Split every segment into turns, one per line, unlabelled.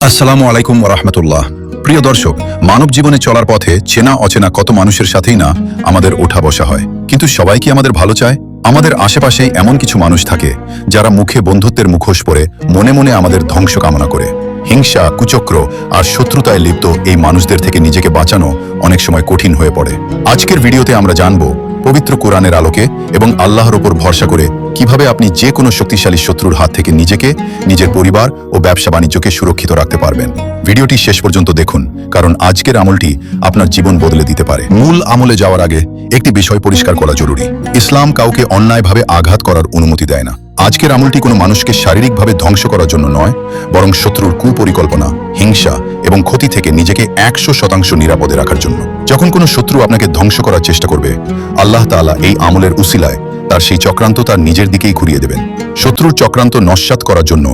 আসসালামু আলাইকুম ওয়া রাহমাতুল্লাহ। প্রিয় দর্শক, মানব জীবনে চলার পথে চেনা অচেনা কত মানুষের সাথেই না আমাদের ওঠা বসা হয়, কিন্তু সবাই কি আমাদের ভালো চায়? আমাদের আশেপাশেই এমন কিছু মানুষ থাকে যারা মুখে বন্ধুত্বের মুখোশ পরে মনে মনে আমাদের ধ্বংস কামনা করে। হিংসা, কুচক্র আর শত্রুতায় লিপ্ত এই মানুষদের থেকে নিজেকে বাঁচানো অনেক সময় কঠিন হয়ে পড়ে। আজকের ভিডিওতে আমরা জানব পবিত্র কোরআনের আলোকে এবং আল্লাহর ওপর ভরসা করে কিভাবে আপনি যে কোনো শক্তিশালী শত্রুর হাত থেকে নিজেকে, নিজের পরিবার ও ব্যবসা বাণিজ্যকে সুরক্ষিত রাখতে পারবেন। ভিডিওটি শেষ পর্যন্ত দেখুন, কারণ আজকের আমলটি আপনার জীবন বদলে দিতে পারে। মূল আমলে যাওয়ার আগে একটি বিষয় পরিষ্কার করা জরুরি। ইসলাম কাউকে অন্যায়ভাবে আঘাত করার অনুমতি দেয় না। আজকের আমলটি কোনো মানুষকে শারীরিকভাবে ধ্বংস করার জন্য নয়, বরং শত্রুর কুপরিকল্পনা, হিংসা এবং ক্ষতি থেকে নিজেকে 100% নিরাপদে রাখার জন্য। যখন কোনো শত্রু আপনাকে ধ্বংস করার চেষ্টা করবে, আল্লাহ তাআলা এই আমলের উসিলায় তার সেই চক্রান্ত তার নিজের দিকেই ঘুরিয়ে দেবেন। শত্রুর চক্রান্ত নস্যাৎ করার জন্য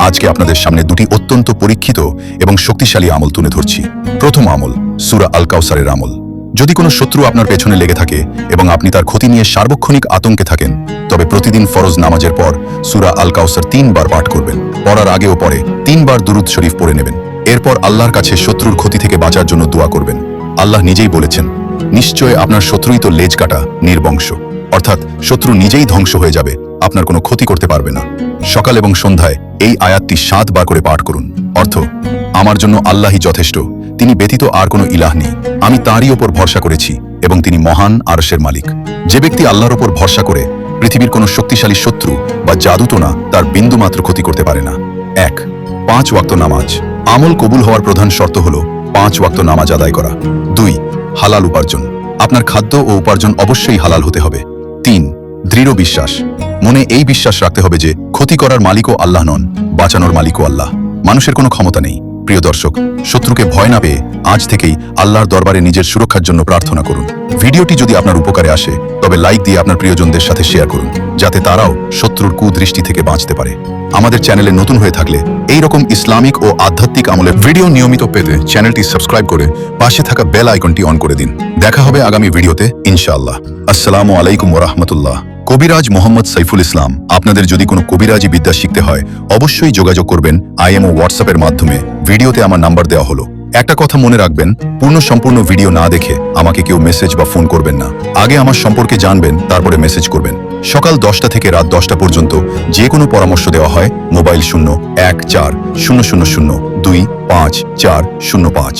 আজকে আপনাদের সামনে দুটি অত্যন্ত পরীক্ষিত এবং শক্তিশালী আমল তুলে ধরছি। প্রথম আমল, সূরা আল কাউসারের আমল। যদি কোনো শত্রু আপনার পেছনে লেগে থাকে এবং আপনি তার ক্ষতি নিয়ে সার্বক্ষণিক আতঙ্কে থাকেন, তবে প্রতিদিন ফরজ নামাজের পর সূরা আল কাউসার 3 বার পাঠ করবেন। পড়ার আগে ও পরে 3 বার দুরূদ শরীফ পড়ে নেবেন। এরপর আল্লাহর কাছে শত্রুর ক্ষতি থেকে বাঁচার জন্য দোয়া করবেন। আল্লাহ নিজেই বলেছেন, নিশ্চয় আপনার শত্রুই তো লেজ কাটা নির্বংশ, অর্থাৎ শত্রু নিজেই ধ্বংস হয়ে যাবে, আপনার কোনো ক্ষতি করতে পারবে না। সকাল এবং সন্ধ্যায় এই আয়াতটি 7 বার করে পাঠ করুন। অর্থ, আমার জন্য আল্লাহই যথেষ্ট, তিনি ব্যতীত আর কোনো ইলাহ নেই, আমি তাঁরই ওপর ভরসা করেছি এবং তিনি মহান আরশের মালিক। যে ব্যক্তি আল্লাহর ওপর ভরসা করে, পৃথিবীর কোনো শক্তিশালী শত্রু বা জাদুটোনা তার বিন্দুমাত্র ক্ষতি করতে পারে না। 1. 5 ওয়াক্ত নামাজ। আমল কবুল হওয়ার প্রধান শর্ত হল 5 ওয়াক্ত নামাজ আদায় করা। 2. হালাল উপার্জন। আপনার খাদ্য ও উপার্জন অবশ্যই হালাল হতে হবে। 3. দৃঢ় বিশ্বাস। মনে এই বিশ্বাস রাখতে হবে যে ক্ষতি করার মালিকও আল্লাহ নন, বাঁচানোর মালিকও আল্লাহ। মানুষের কোনো ক্ষমতা নেই। প্রিয় দর্শক, শত্রুকে ভয় না পেয়ে আজ থেকেই আল্লাহর দরবারে নিজের সুরক্ষার জন্য প্রার্থনা করুন। ভিডিওটি যদি আপনার উপকারে আসে, তবে লাইক দিয়ে আপনার প্রিয়জনদের সাথে শেয়ার করুন, যাতে তারাও শত্রুর কুদৃষ্টি থেকে বাঁচতে পারে। আমাদের চ্যানেলে নতুন হয়ে থাকলে এই রকম ইসলামিক ও আধ্যাত্মিক আমলের ভিডিও নিয়মিত পেতে চ্যানেলটি সাবস্ক্রাইব করে পাশে থাকা বেল আইকনটি অন করে দিন। দেখা হবে আগামী ভিডিওতে ইনশাআল্লাহ। আসসালামু আলাইকুম ওয়া রাহমাতুল্লাহ। কবিরাজ মোহাম্মদ সাইফুল ইসলাম। আপনাদের যদি কোনো কবিরাজি বিদ্যা শিখতে হয়, অবশ্যই যোগাযোগ করবেন IMO হোয়াটসঅ্যাপের মাধ্যমে। ভিডিওতে আমার নাম্বার দেওয়া হলো। একটা কথা মনে রাখবেন, সম্পূর্ণ ভিডিও না দেখে আমাকে কেউ মেসেজ বা ফোন করবেন না। আগে আমার সম্পর্কে জানবেন, তারপরে মেসেজ করবেন। সকাল 10টা থেকে রাত 10টা পর্যন্ত যে কোনো পরামর্শ দেওয়া হয়। মোবাইল 014000254005।